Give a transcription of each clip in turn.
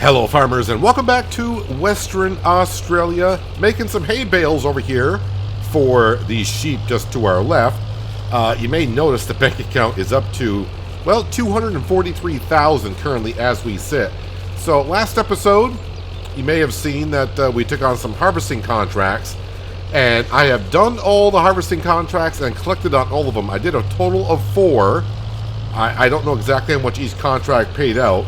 Hello farmers and welcome back to Western Australia. Making some hay bales over here for the sheep just to our left. You may notice the bank account is up to, well, 243,000 currently as we sit. So last episode, you may have seen that we took on some harvesting contracts, and I have done all the harvesting contracts and collected on all of them. I did a total of 4. I don't know exactly how much each contract paid out,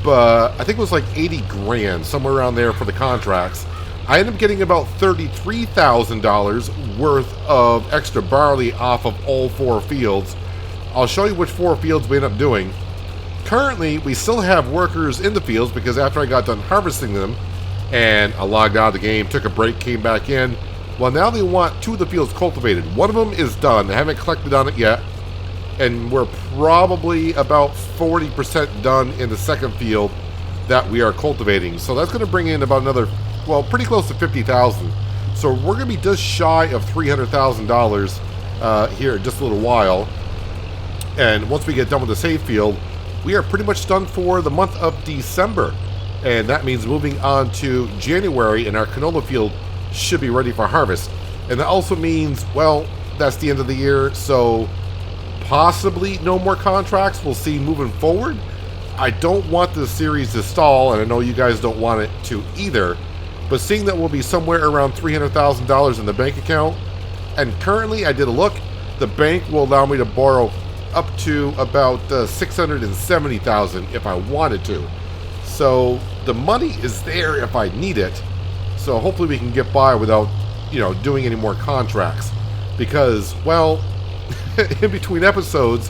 but I think it was like 80 grand, somewhere around there for the contracts. I ended up getting about $33,000 worth of extra barley off of all 4 fields. I'll show you which 4 fields we ended up doing. Currently, we still have workers in the fields because after I got done harvesting them and I logged out of the game, took a break, came back in. Well, now they want 2 of the fields cultivated. One of them is done. They haven't collected on it yet. And we're probably about 40% done in the second field that we are cultivating. So that's going to bring in about another, well, pretty close to 50,000. So we're going to be just shy of $300,000 here in just a little while. And once we get done with the hay field, we are pretty much done for the month of December. And that means moving on to January, and our canola field should be ready for harvest. And that also means, well, that's the end of the year, so possibly no more contracts. We'll see moving forward. I don't want the series to stall, and I know you guys don't want it to either, but seeing that we'll be somewhere around $300,000 in the bank account, and currently I did a look, the bank will allow me to borrow up to about $670,000 if I wanted to. So the money is there if I need it. So hopefully we can get by without, doing any more contracts, because, well, in between episodes,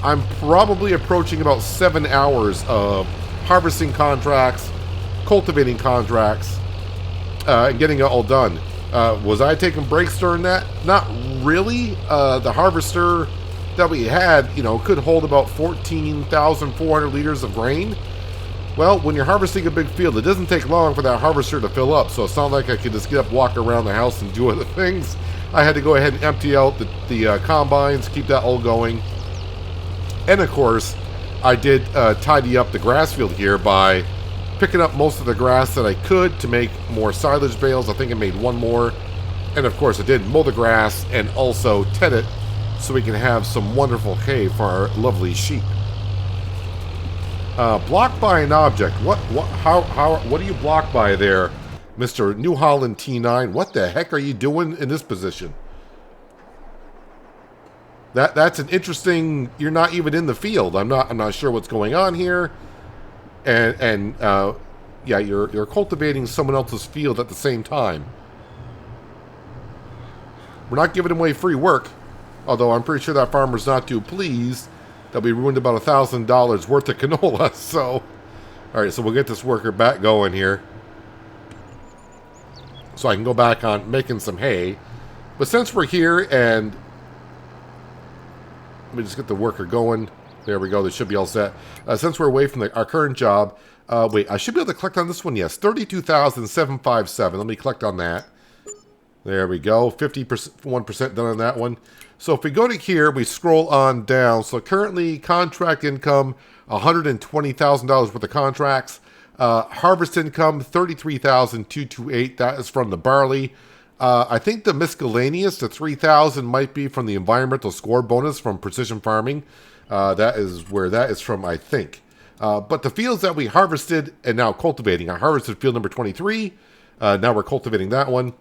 I'm probably approaching about 7 hours of harvesting contracts, cultivating contracts, and getting it all done. Was I taking breaks during that? Not really. The harvester that we had, could hold about 14,400 liters of grain. Well, when you're harvesting a big field, it doesn't take long for that harvester to fill up, so it's not like I could just get up, walk around the house, and do other things. I had to go ahead and empty out the combines, keep that all going. And of course, I did tidy up the grass field here by picking up most of the grass that I could to make more silage bales. I think I made 1 more. And of course, I did mow the grass and also ted it so we can have some wonderful hay for our lovely sheep. Blocked by an object. What do you block by there, Mr. New Holland T9? What the heck are you doing in this position? That's an interesting. You're not even in the field. I'm not sure what's going on here. And yeah, you're cultivating someone else's field at the same time. We're not giving away free work, although I'm pretty sure that farmer's not too pleased that we ruined about $1,000 worth of canola. So, all right, so we'll get this worker back going here, so I can go back on making some hay. But since we're here, and let me just get the worker going. There we go. They should be all set. Since we're away from our current job, wait, I should be able to collect on this one. Yes, 32,757. Let me collect on that. There we go. 51% done on that one. So if we go to here, we scroll on down. So currently, contract income, $120,000 worth of contracts. Harvest income, $33,228. That is from the barley. I think the miscellaneous, the $3,000, might be from the environmental score bonus from precision farming. That is where that is from, I think. But the fields that we harvested and now cultivating, I harvested field number 23. Now we're cultivating that one.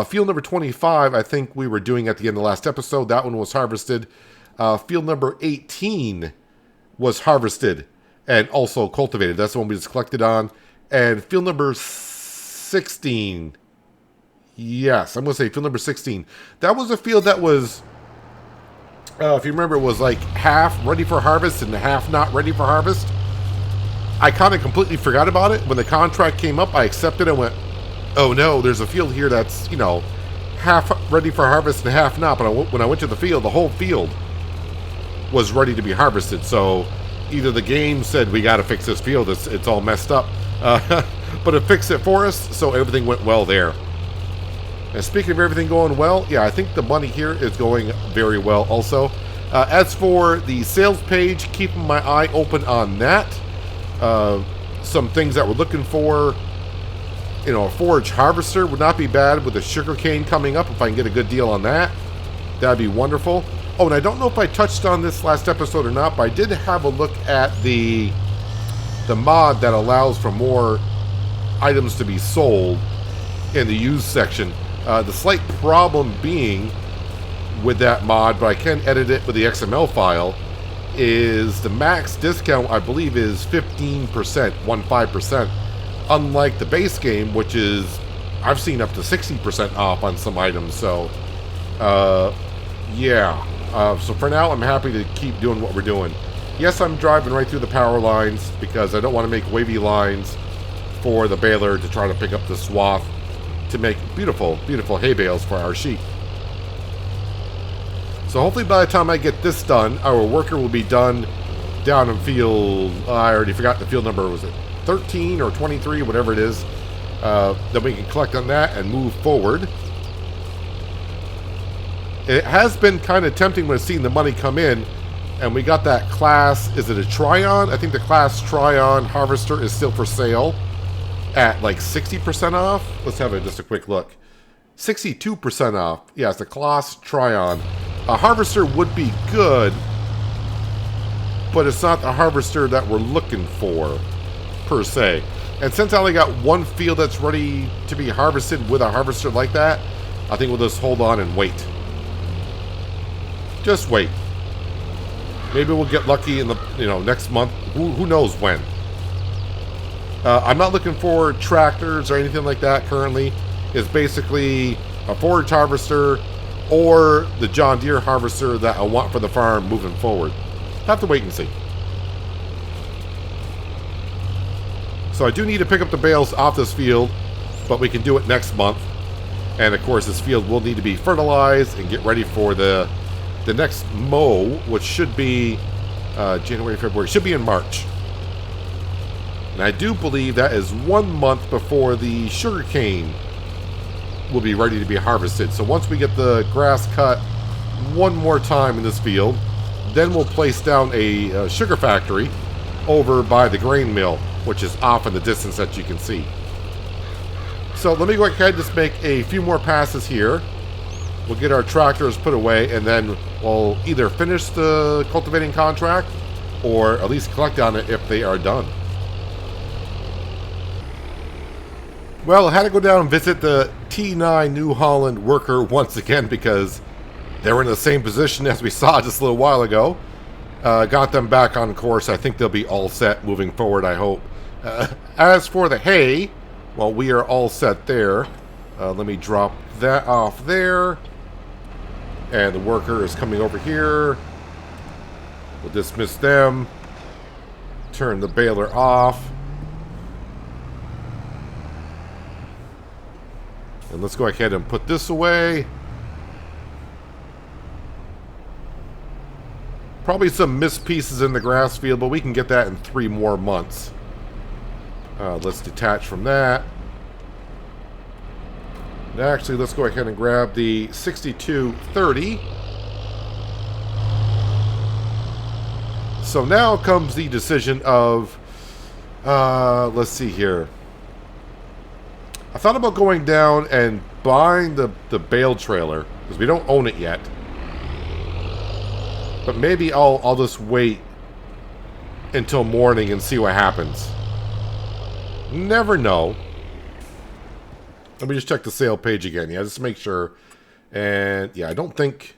Field number 25, I think we were doing at the end of the last episode. That one was harvested. Field number 18 was harvested and also cultivated. That's the one we just collected on. And field number 16, yes, I'm going to say field number 16. That was a field that was, if you remember, it was like half ready for harvest and half not ready for harvest. I kind of completely forgot about it. When the contract came up, I accepted it and went, oh no, there's a field here that's, half ready for harvest and half not. But when I went to the field, the whole field was ready to be harvested. So either the game said, we got to fix this field, it's all messed up. But it fixed it for us, so everything went well there. And speaking of everything going well, yeah, I think the money here is going very well also. As for the sales page, keeping my eye open on that. some things that we're looking for. You know, a forage harvester would not be bad with the sugarcane coming up. If I can get a good deal on that, that'd be wonderful. Oh, and I don't know if I touched on this last episode or not, but I did have a look at the mod that allows for more items to be sold in the used section. The slight problem being with that mod, but I can edit it with the XML file, is the max discount, I believe, is 15%, 15%. Unlike the base game, which is, I've seen up to 60% off on some items. So, yeah. So for now, I'm happy to keep doing what we're doing. Yes, I'm driving right through the power lines because I don't want to make wavy lines for the baler to try to pick up the swath to make beautiful, beautiful hay bales for our sheep. So hopefully by the time I get this done, our worker will be done down in field, I already forgot the field number, was it 13 or 23, whatever it is. Then we can collect on that and move forward. It has been kind of tempting when seeing the money come in, and we got that class, is it a Tryon? I think the class Tryon Harvester is still for sale at like 60% off. Let's have just a quick look. 62% off. Yeah, it's the class Tryon. A harvester would be good, but it's not the harvester that we're looking for, per se. And since I only got one field that's ready to be harvested with a harvester like that, I think we'll just hold on and wait. Just wait. Maybe we'll get lucky in the next month. Who knows when? I'm not looking for tractors or anything like that currently. It's basically a forage harvester or the John Deere harvester that I want for the farm moving forward. Have to wait and see. So I do need to pick up the bales off this field, but we can do it next month. And of course, this field will need to be fertilized and get ready for the next mow, which should be January, February, should be in March. And I do believe that is 1 month before the sugarcane will be ready to be harvested. So once we get the grass cut one more time in this field, then we'll place down a sugar factory over by the grain mill, which is off in the distance that you can see. So let me go ahead and just make a few more passes here. We'll get our tractors put away, and then we'll either finish the cultivating contract or at least collect on it if they are done. Well, I had to go down and visit the T9 New Holland worker once again because they were in the same position as we saw just a little while ago. Got them back on course. I think they'll be all set moving forward, I hope. As for the hay, well, we are all set there. Let me drop that off there. And the worker is coming over here. We'll dismiss them. Turn the baler off. And let's go ahead and put this away. Probably some missed pieces in the grass field, but we can get that in 3 more months. Let's detach from that. And actually, let's go ahead and grab the 6230. So now comes the decision of, let's see here. I thought about going down and buying the bale trailer, because we don't own it yet. But maybe I'll just wait until morning and see what happens. Never know. Let me just check the sale page again. Yeah, just to make sure. And yeah, I don't think...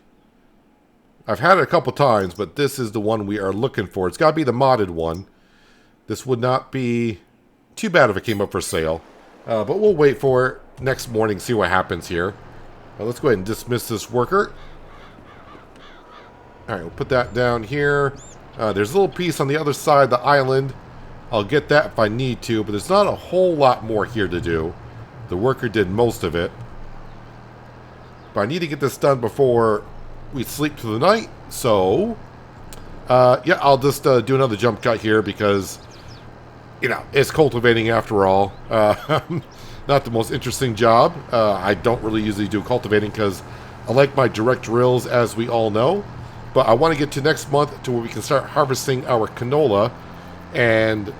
I've had it a couple times, but this is the one we are looking for. It's got to be the modded one. This would not be too bad if it came up for sale. But we'll wait for it next morning, see what happens here. Let's go ahead and dismiss this worker. Alright, we'll put that down here. There's a little piece on the other side of the island. I'll get that if I need to, but there's not a whole lot more here to do. The worker did most of it. But I need to get this done before we sleep through the night. So, yeah, I'll just do another jump cut here because, you know, it's cultivating after all. Not the most interesting job. I don't really usually do cultivating because I like my direct drills, as we all know. But I want to get to next month to where we can start harvesting our canola and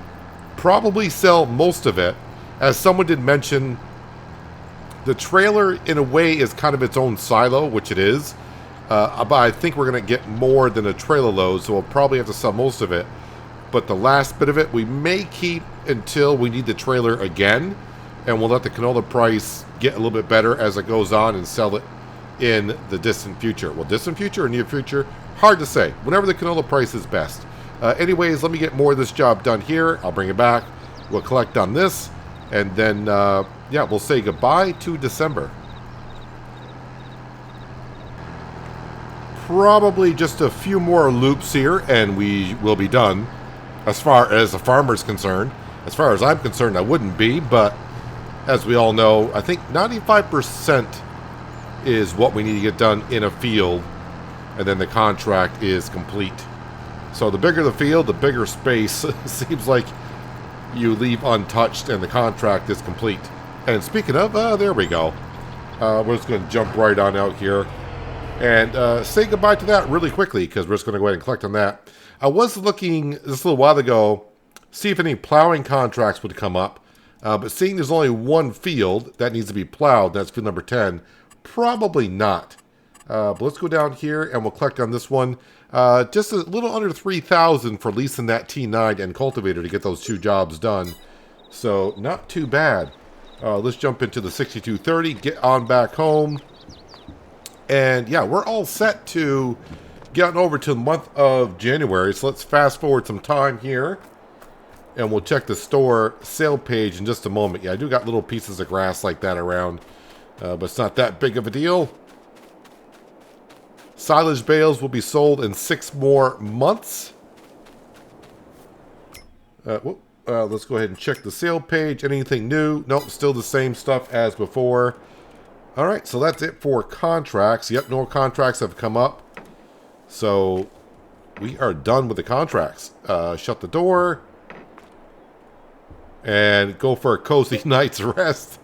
probably sell most of it. As someone did mention, the trailer in a way is kind of its own silo, which it is. But I think we're going to get more than a trailer load, so we'll probably have to sell most of it. But the last bit of it, we may keep until we need the trailer again, and we'll let the canola price get a little bit better as it goes on and sell it in the distant future. Well, distant future or near future, hard to say. Whenever the canola price is best. Anyways, let me get more of this job done here. I'll bring it back. We'll collect on this, and then, yeah, we'll say goodbye to December. Probably just a few more loops here, and we will be done. As far as the farmer's concerned. As far as I'm concerned, I wouldn't be, but as we all know, I think 95% is what we need to get done in a field, and then the contract is complete. So the bigger the field, the bigger space seems like you leave untouched, and the contract is complete. And speaking of, there we go. We're just going to jump right on out here and say goodbye to that really quickly, because we're just going to go ahead and collect on that. I was looking just a little while ago, see if any plowing contracts would come up, but seeing there's only one field that needs to be plowed, that's field number 10, probably not. But let's go down here and we'll collect on this one. Just a little under 3,000 for leasing that T9 and cultivator to get those two jobs done. So not too bad. Let's jump into the 6230, get on back home. And yeah, we're all set to get on over to the month of January. So let's fast forward some time here. And we'll check the store sale page in just a moment. Yeah, I do got little pieces of grass like that around. But it's not that big of a deal. Silage bales will be sold in 6 more months. Let's go ahead and check the sale page. Anything new? Nope, still the same stuff as before. All right, so that's it for contracts. Yep, no contracts have come up. So we are done with the contracts. Shut the door. And go for a cozy night's rest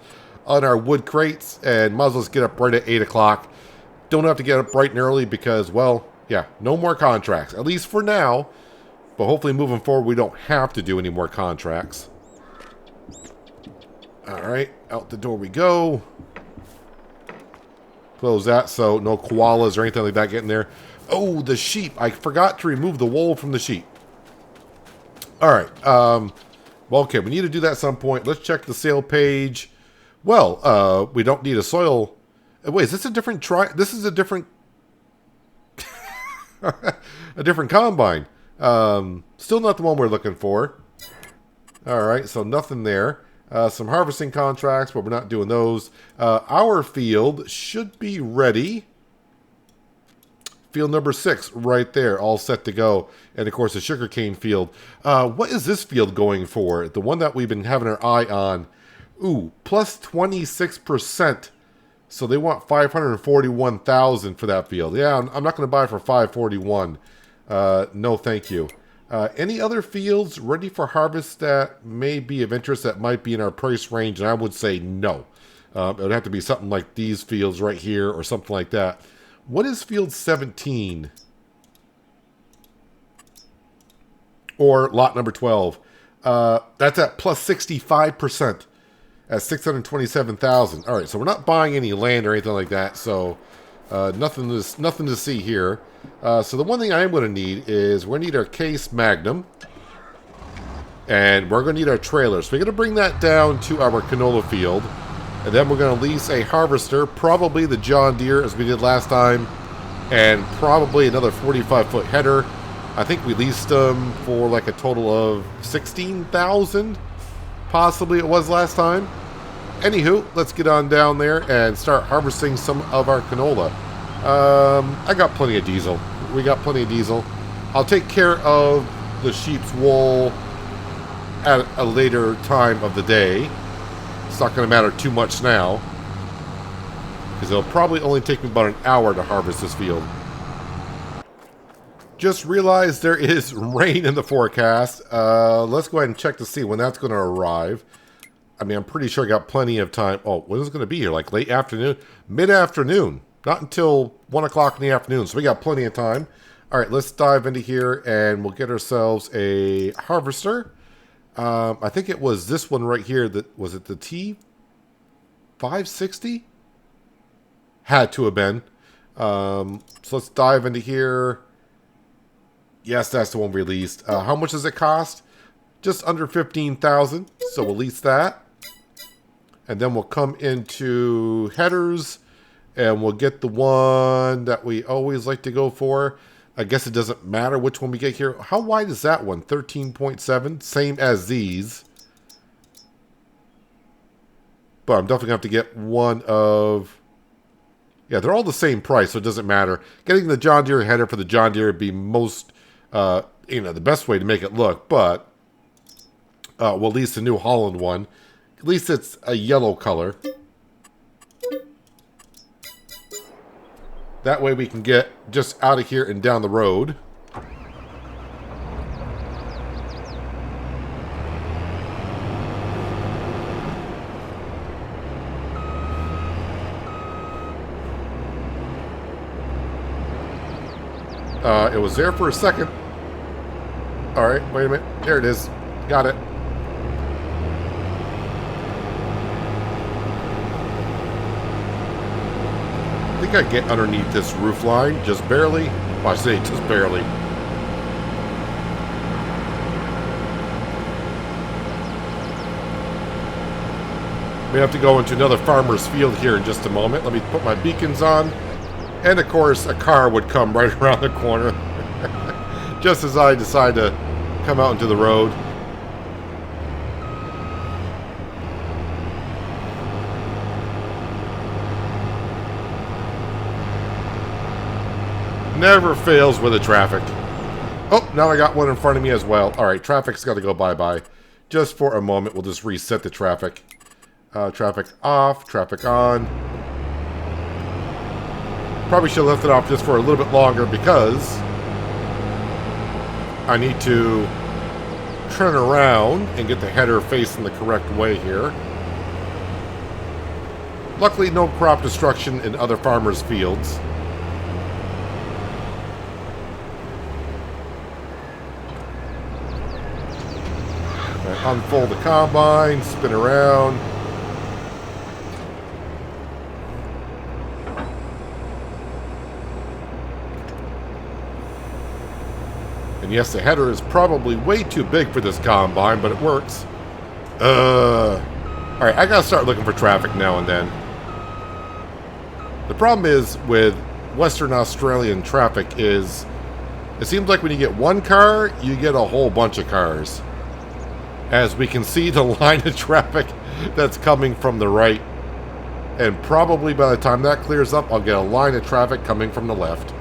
on our wood crates. And might as well get up right at 8 o'clock. Don't have to get up bright and early because, well, yeah, no more contracts. At least for now. But hopefully moving forward, we don't have to do any more contracts. All right, out the door we go. Close that so no koalas or anything like that getting there. Oh, the sheep. I forgot to remove the wool from the sheep. All right. Well, okay, we need to do that at some point. Let's check the sale page. Well, we don't need a soil... Wait, is this a different This is a different... a different combine. Still not the one we're looking for. All right, so nothing there. Some harvesting contracts, but we're not doing those. Our field should be ready. Field number 6 right there, all set to go. And, of course, the sugarcane field. What is this field going for? The one that we've been having our eye on. Ooh, plus 26%. So they want 541,000 for that field. Yeah, I'm not going to buy for 541. No, thank you. Any other fields ready for harvest that may be of interest that might be in our price range? And I would say no. It would have to be something like these fields right here or something like that. What is field 17? Or lot number 12. That's at plus 65% at 627,000. All right, so we're not buying any land or anything like that. So nothing to see here. So the one thing I am going to need is we're going to need our case magnum. And we're going to need our trailer. So we're going to bring that down to our canola field. And then we're going to lease a harvester, probably the John Deere as we did last time. And probably another 45-foot header. I think we leased them for like a total of 16,000. Possibly it was last time. Anywho, let's get on down there and start harvesting some of our canola. I got plenty of diesel. We got plenty of diesel. I'll take care of the sheep's wool at a later time of the day. It's not going to matter too much now, because it'll probably only take me about an hour to harvest this field. Just realized there is rain in the forecast. Let's go ahead and check to see when that's going to arrive. I mean, I'm pretty sure I got plenty of time. Oh, when is it going to be here? Like late afternoon? Mid-afternoon. Not until 1 o'clock in the afternoon, so we got plenty of time. All right, let's dive into here, and we'll get ourselves a harvester. I think it was this one right here. That was it. The T560 had to have been. So let's dive into here. Yes, that's the one released. How much does it cost? Just under 15,000. So we'll lease that, and then we'll come into headers, and we'll get the one that we always like to go for. I guess it doesn't matter which one we get here. How wide is that one? 13.7. Same as these. But I'm definitely going to have to get one of... Yeah, they're all the same price, so it doesn't matter. Getting the John Deere header for the John Deere would be most, the best way to make it look. But we'll lease the New Holland one. At least it's a yellow color. That way we can get just out of here and down the road. It was there for a second. Alright, wait a minute. There it is. Got it. I think I get underneath this roof line, just barely. Well, I say just barely. We have to go into another farmer's field here in just a moment. Let me put my beacons on. And of course, a car would come right around the corner. Just as I decide to come out into the road. Never fails with the traffic. Oh, now I got one in front of me as well. Alright, traffic's got to go bye-bye. Just for a moment, we'll just reset the traffic. Traffic off, traffic on. Probably should have left it off just for a little bit longer because I need to turn around and get the header facing the correct way here. Luckily, no crop destruction in other farmers' fields. Unfold the combine, spin around. And yes, the header is probably way too big for this combine, but it works. Alright, I gotta start looking for traffic now and then. The problem is with Western Australian traffic is it seems like when you get one car, you get a whole bunch of cars. As we can see the line of traffic that's coming from the right. And probably by the time that clears up, I'll get a line of traffic coming from the left.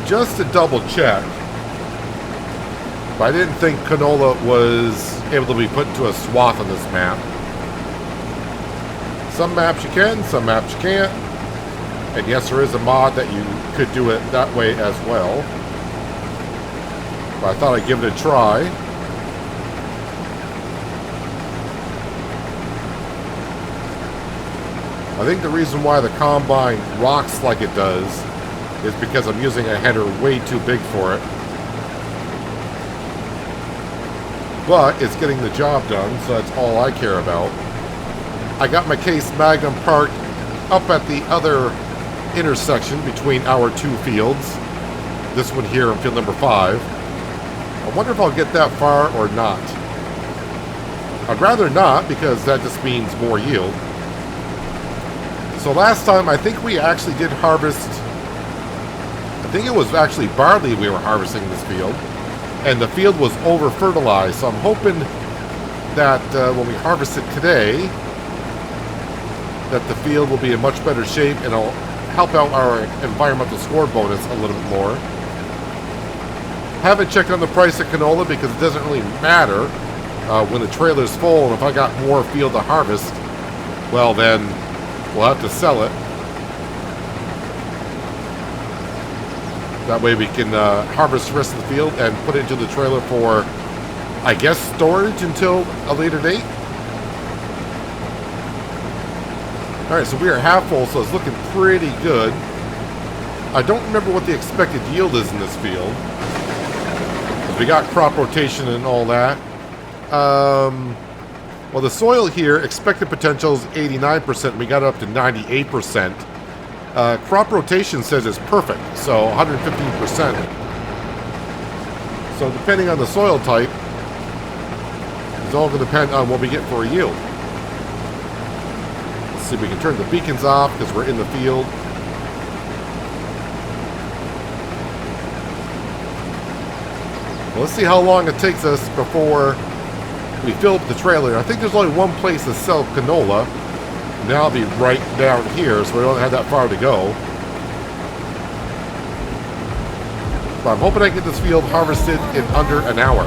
Just to double check, but I didn't think canola was able to be put into a swath on this map. Some maps you can, some maps you can't. And yes, there is a mod that you could do it that way as well. But I thought I'd give it a try. I think the reason why the combine rocks like it does is because I'm using a header way too big for it. But it's getting the job done, so that's all I care about. I got my Case Magnum parked up at the other intersection between our two fields. This one here in field number 5. I wonder if I'll get that far or not. I'd rather not, because that just means more yield. So last time, I think we actually did harvest... I think it was actually barley we were harvesting in this field, and the field was over fertilized, so I'm hoping that when we harvest it today that the field will be in much better shape and it'll help out our environmental score bonus a little bit more. Haven't checked on the price of canola because it doesn't really matter when the trailer's full, and if I got more field to harvest, well then we'll have to sell it. That way we can harvest the rest of the field and put it into the trailer for, I guess, storage until a later date. All right, so we are half full, so it's looking pretty good. I don't remember what the expected yield is in this field. We got crop rotation and all that. Well, the soil here, expected potential is 89%. We got it up to 98%. Crop rotation says it's perfect, so 115%. So depending on the soil type, it's all going to depend on what we get for a yield. Let's see if we can turn the beacons off because we're in the field. Well, let's see how long it takes us before we fill up the trailer. I think there's only one place to sell canola. And that'll be right down here, so we don't have that far to go. But I'm hoping I can get this field harvested in under an hour.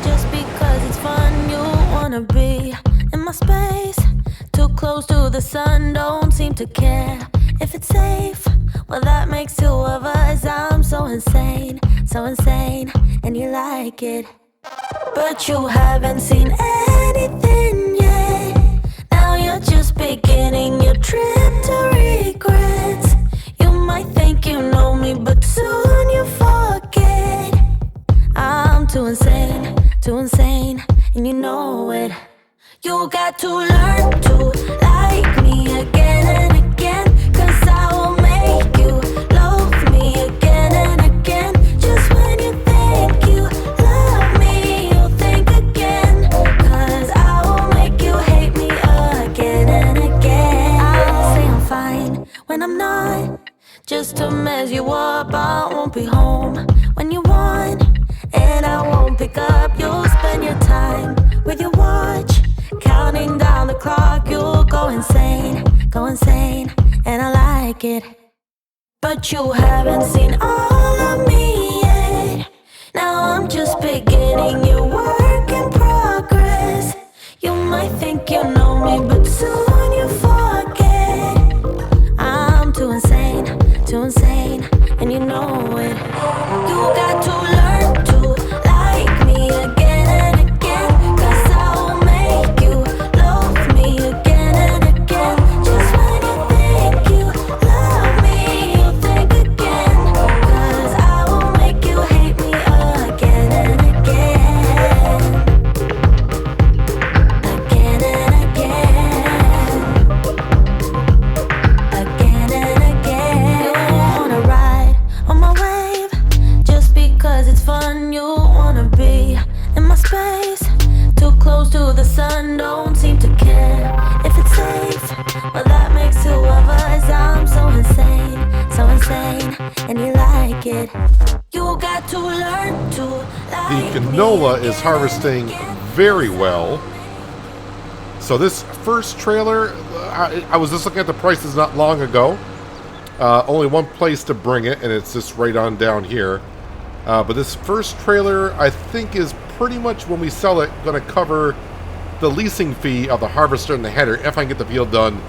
Just because it's fun, you wanna be in my space. Too close to the sun, don't seem to care if it's safe. Well, that makes two of us. I'm so insane, and you like it. But you haven't seen anything yet. Now you're just beginning your trip to regrets. You might think you know me, but soon you forget. I'm too insane, and you know it. You got to learn to like me again and again, 'cause I will make you love me again and again. Just when you think you love me, you'll think again, 'cause I will make you hate me again and again. I'll say I'm fine when I'm not, just to mess you up. I won't be home when you want, and I won't pick up. You'll spend your time with your watch, counting down the clock. You'll go insane, and I like it. But you haven't seen all of me yet. Now I'm just beginning your work in progress. You might think you know me, but soon you forget. I'm too insane, and you know it. You got to learn to like me again and again, 'cause I will make you love me again and again. Just when you think you love me, you'll think again, 'cause I will make you hate me again and again. Again and again. Again and again. You wanna ride on my wave, just because it's fun. You wanna be in my space, too close to the sun, don't seem to care if it's safe. Well, that makes two of us. I'm so insane, and you like it. You got to learn to like The canola is harvesting very well. So this first trailer, I was just looking at the prices not long ago. Only one place to bring it, and it's just right on down here. But this first trailer, I think, is pretty much, when we sell it, going to cover the leasing fee of the harvester and the header if I can get the field done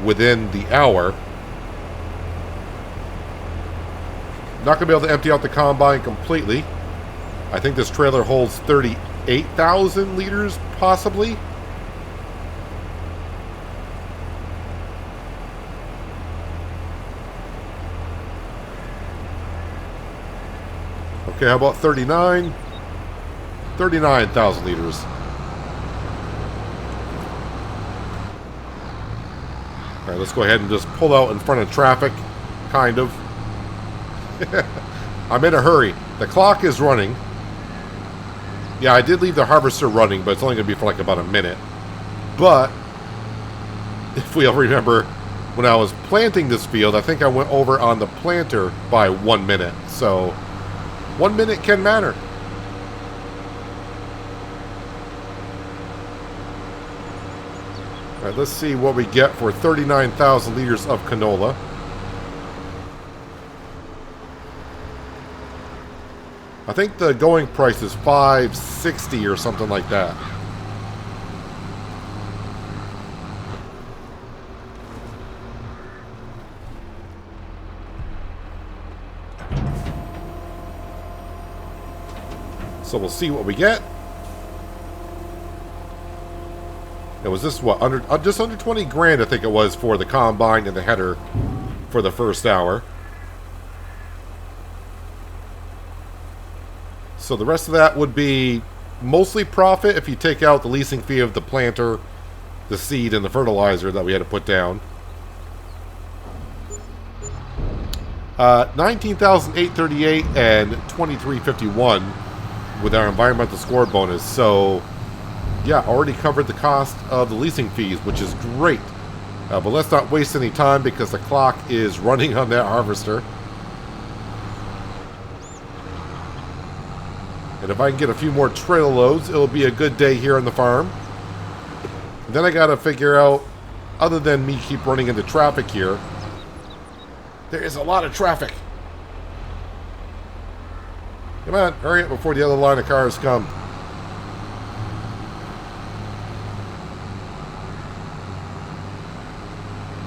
within the hour. Not going to be able to empty out the combine completely. I think this trailer holds 38,000 liters, possibly. Okay, how about 39? 39,000 liters. All right, let's go ahead and just pull out in front of traffic, kind of. I'm in a hurry. The clock is running. Yeah, I did leave the harvester running, but it's only going to be for like about a minute. But if we'll remember, when I was planting this field, I think I went over on the planter by 1 minute. So 1 minute can matter. All right, let's see what we get for 39,000 liters of canola. I think the going price is $5.60 or something like that. So we'll see what we get. It was this what just under 20 grand I think it was for the combine and the header for the first hour. So the rest of that would be mostly profit if you take out the leasing fee of the planter, the seed, and the fertilizer that we had to put down. 19,838 and 2351 with our environmental score bonus. So yeah, already covered the cost of the leasing fees, which is great. But let's not waste any time because the clock is running on that harvester. And if I can get a few more trailer loads, it'll be a good day here on the farm. And then I got to figure out, other than me keep running into traffic here, there is a lot of traffic. Come on, hurry up before the other line of cars come.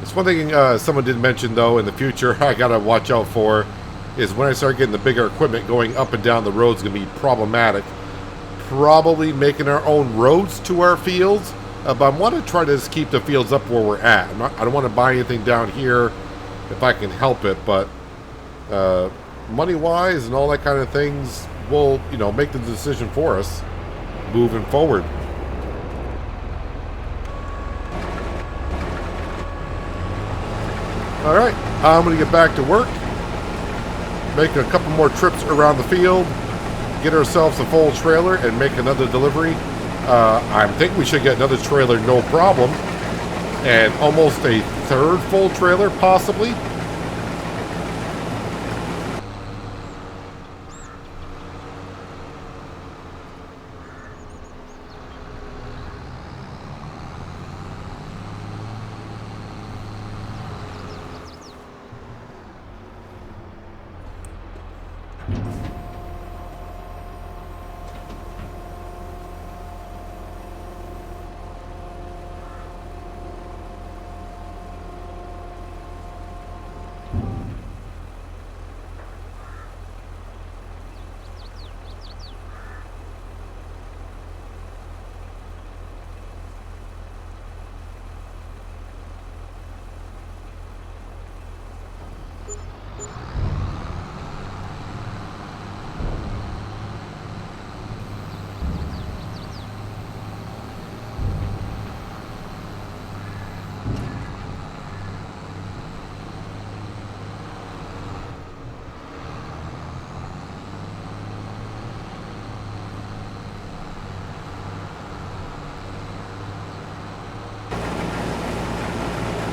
It's one thing someone did mention, though, in the future I got to watch out for is when I start getting the bigger equipment going up and down the roads going to be problematic. Probably making our own roads to our fields, but I want to try to just keep the fields up where we're at. I don't want to buy anything down here if I can help it, but money-wise and all that kind of things will, make the decision for us moving forward. All right, I'm going to get back to work, make a couple more trips around the field, get ourselves a full trailer, and make another delivery. I think we should get another trailer, no problem, and almost a third full trailer, possibly.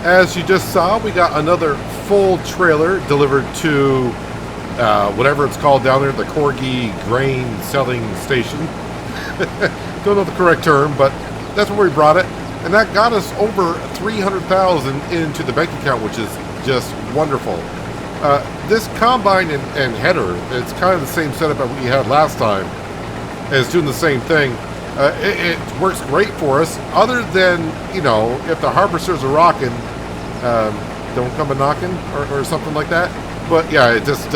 As you just saw, we got another full trailer delivered to whatever it's called down there, the Corgi Grain Selling Station. Don't know the correct term, but that's where we brought it. And that got us over $300,000 into the bank account, which is just wonderful. This combine and header, it's kind of the same setup that we had last time. It's doing the same thing. It works great for us, other than, if the harvesters are rocking, don't come a knocking or something like that. But yeah, it just,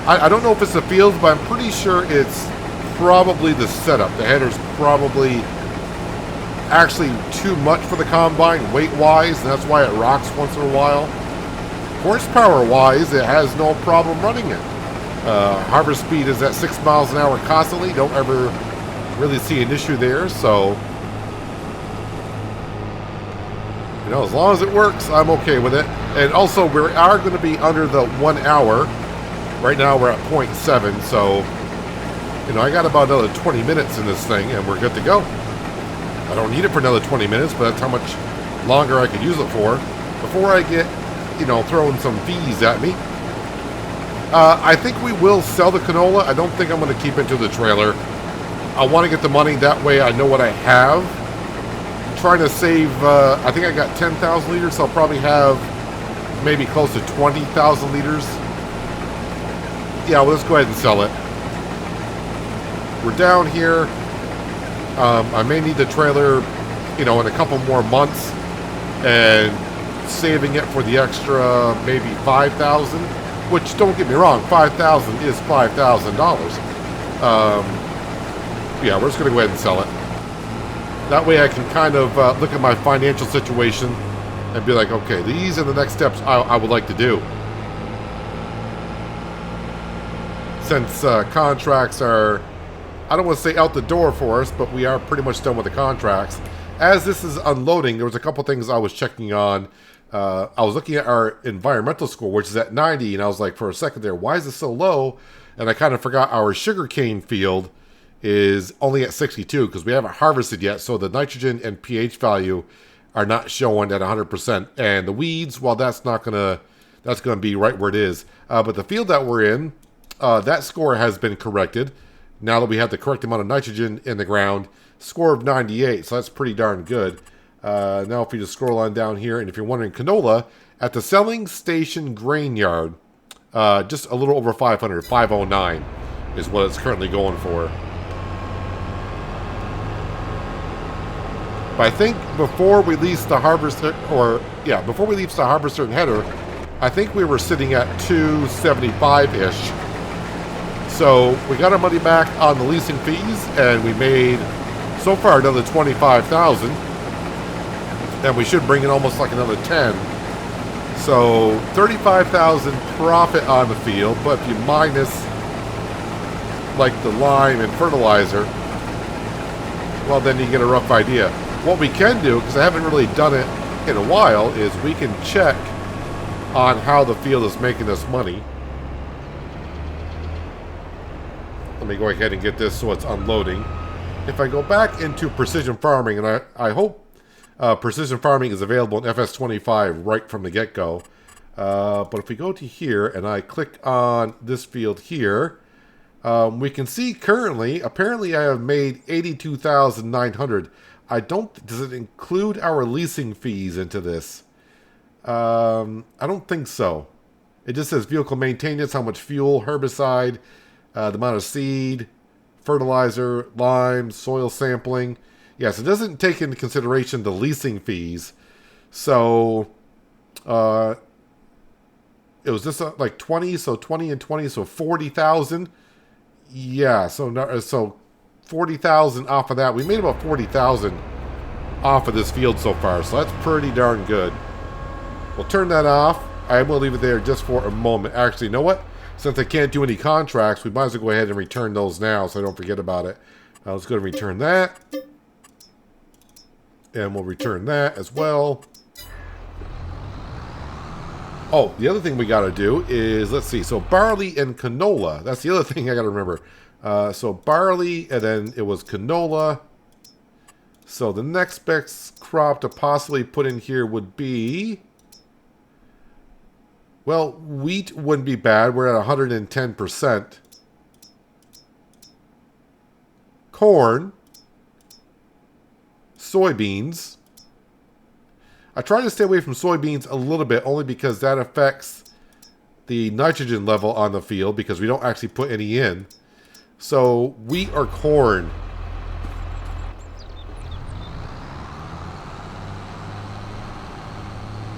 I don't know if it's the fields, but I'm pretty sure it's probably the setup. The header's probably actually too much for the combine weight-wise, and that's why it rocks once in a while. Horsepower-wise, it has no problem running it. Harvest speed is at 6 miles an hour constantly. Don't ever really see an issue there, so as long as it works, I'm okay with it. And also, we are going to be under the 1 hour. Right now we're at 0.7, so I got about another 20 minutes in this thing and we're good to go. I don't need it for another 20 minutes, but that's how much longer I could use it for before I get throwing some fees at me. I think we will sell the canola. I don't think I'm going to keep it to the trailer. I want to get the money, that way I know what I have. I'm trying to save, I think I got 10,000 liters, so I'll probably have maybe close to 20,000 liters. Yeah, well, let's go ahead and sell it. We're down here. I may need the trailer, in a couple more months, and saving it for the extra maybe 5,000, which, don't get me wrong, 5,000 is $5,000. Yeah, we're just going to go ahead and sell it. That way I can kind of look at my financial situation and be like, okay, these are the next steps I would like to do. Since contracts are, I don't want to say out the door for us, but we are pretty much done with the contracts. As this is unloading, there was a couple things I was checking on. I was looking at our environmental score, which is at 90, and I was like, for a second there, why is it so low? And I kind of forgot our sugarcane field is only at 62 because we haven't harvested yet, so the nitrogen and pH value are not showing at 100%. And the weeds, well, that's gonna be right where it is. But the field that we're in, that score has been corrected. Now that we have the correct amount of nitrogen in the ground, score of 98, so that's pretty darn good. Now if we just scroll on down here, and if you're wondering, canola at the selling station grain yard, just a little over 500, 509 is what it's currently going for. But I think before we leased the harvester, before we leased the harvester and header, I think we were sitting at 275-ish. So we got our money back on the leasing fees, and we made so far another 25,000, and we should bring in almost like another 10. So 35,000 profit on the field, but if you minus like the lime and fertilizer, well, then you get a rough idea. What we can do, because I haven't really done it in a while, is we can check on how the field is making us money. Let me go ahead and get this so it's unloading. If I go back into precision farming, and I hope precision farming is available in FS25 right from the get-go. But if we go to here and I click on this field here, we can see currently, apparently I have made 82,900. Does it include our leasing fees into this? I don't think so. It just says vehicle maintenance, how much fuel, herbicide, the amount of seed, fertilizer, lime, soil sampling. Yes, it doesn't take into consideration the leasing fees. So, it was just like 20, so 20 and 20, so 40,000. Yeah, so 40,000 off of that. We made about 40,000 off of this field so far, so that's pretty darn good. We'll turn that off. I will leave it there just for a moment. Actually, you know what? Since I can't do any contracts, we might as well go ahead and return those now so I don't forget about it. Let's go and return that. And we'll return that as well. Oh, the other thing we got to do is, let's see, so barley and canola. That's the other thing I got to remember. So barley, and then it was canola. So the next best crop to possibly put in here would be, well, wheat wouldn't be bad. We're at 110%. Corn. Soybeans. I try to stay away from soybeans a little bit, only because that affects the nitrogen level on the field, because we don't actually put any in. So wheat or corn.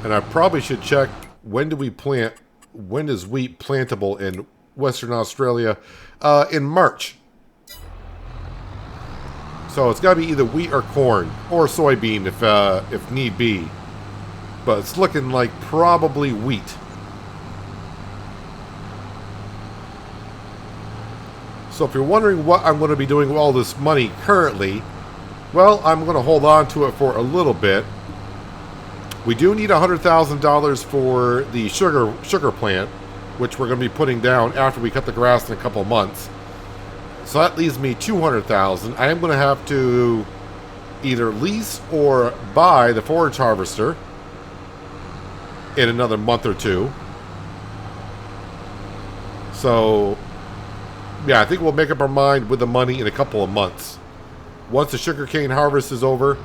And I probably should check, when do we plant, when is wheat plantable in Western Australia? In March. So it's got to be either wheat or corn, or soybean if need be. But it's looking like probably wheat. So if you're wondering what I'm going to be doing with all this money currently, well, I'm going to hold on to it for a little bit. We do need $100,000 for the sugar plant, which we're going to be putting down after we cut the grass in a couple of months. So that leaves me $200,000. I am going to have to either lease or buy the forage harvester in another month or two. So, yeah, I think we'll make up our mind with the money in a couple of months. Once the sugarcane harvest is over,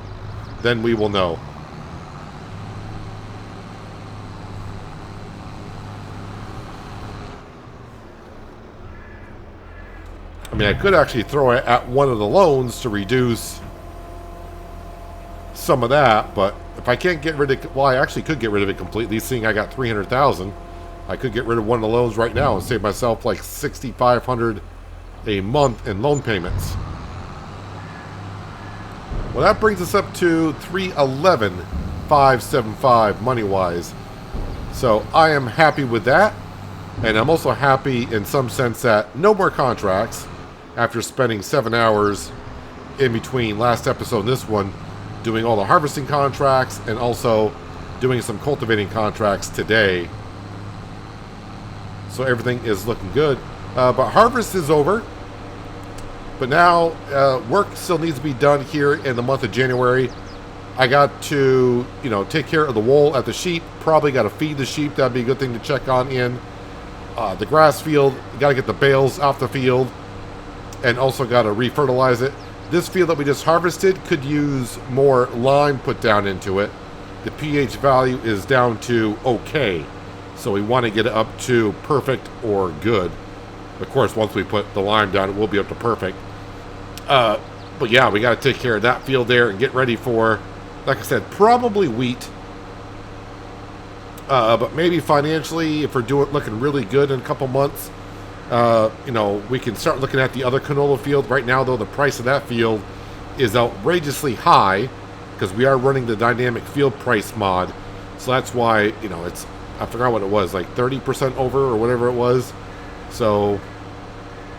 then we will know. I mean, I could actually throw it at one of the loans to reduce some of that, but if I can't get rid of, well, I actually could get rid of it completely, seeing I got 300,000. I could get rid of one of the loans right now and save myself like 6,500 a month in loan payments. Well, that brings us up to $311,575 money-wise. So I am happy with that. And I'm also happy in some sense that no more contracts after spending 7 hours in between last episode and this one doing all the harvesting contracts and also doing some cultivating contracts today. So everything is looking good. But harvest is over. But now work still needs to be done here in the month of January. I got to, take care of the wool at the sheep. Probably got to feed the sheep. That'd be a good thing to check on in. The grass field, got to get the bales off the field. And also got to refertilize it. This field that we just harvested could use more lime put down into it. The pH value is down to okay. So we want to get it up to perfect or good. Of course, once we put the lime down, it will be up to perfect. But yeah, we got to take care of that field there and get ready for, like I said, probably wheat. But maybe financially, if we're looking really good in a couple months, we can start looking at the other canola field. Right now, though, the price of that field is outrageously high because we are running the dynamic field price mod. So that's why, it's, I forgot what it was, like 30% over or whatever it was. So,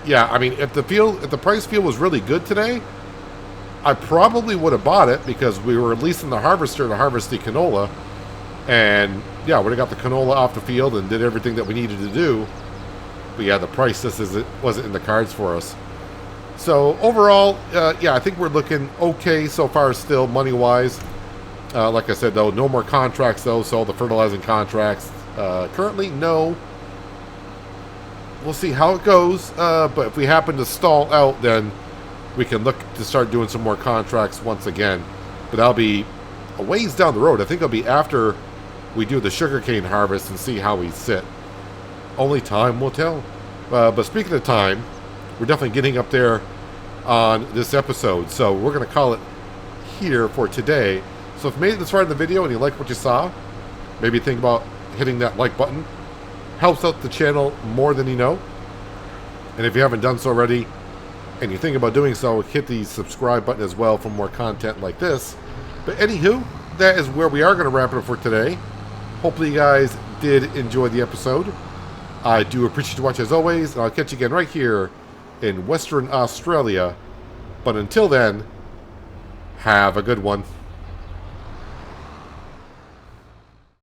yeah, I mean, if the price field was really good today, I probably would have bought it because we were releasing the harvester to harvest the canola. And, yeah, we would have got the canola off the field and did everything that we needed to do. But, yeah, the price just wasn't in the cards for us. So, overall, yeah, I think we're looking okay so far still, money-wise. Like I said, though, no more contracts, though, so all the fertilizing contracts, currently, no. We'll see how it goes, but if we happen to stall out, then we can look to start doing some more contracts once again. But that'll be a ways down the road. I think it'll be after we do the sugarcane harvest and see how we sit. Only time will tell. But speaking of time, we're definitely getting up there on this episode. So we're going to call it here for today. So if you made it this far in the video and you like what you saw, maybe think about hitting that like button. Helps out the channel more than you know. And if you haven't done so already, and you think about doing so, hit the subscribe button as well for more content like this. But anywho, that is where we are going to wrap it up for today. Hopefully you guys did enjoy the episode. I do appreciate you watching as always, and I'll catch you again right here in Western Australia. But until then, have a good one.